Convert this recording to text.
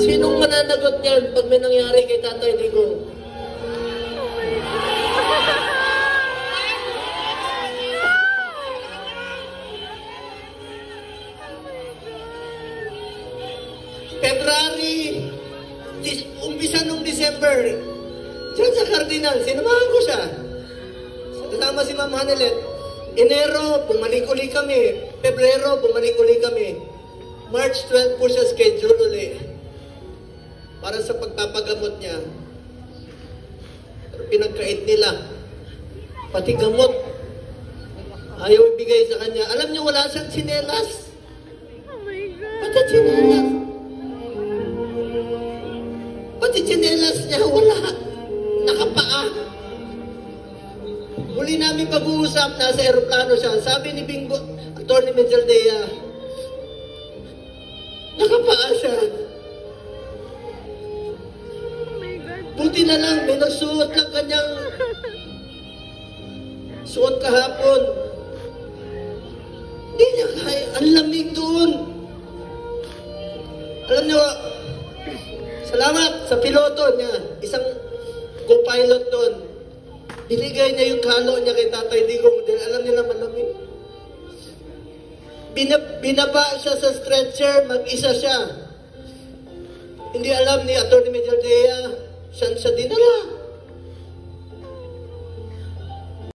Sinong mananagot niyan pag may nangyari kay Tatay Digong? February, umpisa nung December, diyan sa Cardinal, sinamahan ko siya. Kasama si Ma'am Hanelet. Enero, bumalik uli kami. Pebrero, bumalik uli kami. March 12 po siya schedule uli para sa pagpapagamot niya. Pero pinagkait nila. Pati gamot. Ayaw ibigay sa kanya. Alam niyo, wala siyang tsinelas. Oh my God. Pati tsinelas. Pati tsinelas niya, wala. Nakapaa. Muli namin pag-uusap, nasa aeroplano siya. Sabi ni Bingo, Atty. Mejaldea, nakapaa siya. Oh my God. Buti na lang, may nagsuot lang kanyang suot kahapon. Hindi niya kaya. Ang lamig doon. Alam niyo, salamat sa piloto niya. Isang co-pilot doon. Binigay niya yung kalo niya kay Tatay Digong dahil alam niya na malamig. Binaba siya sa stretcher, mag-isa siya. Hindi alam ni Atty. Mejaldea, saan siya dinala.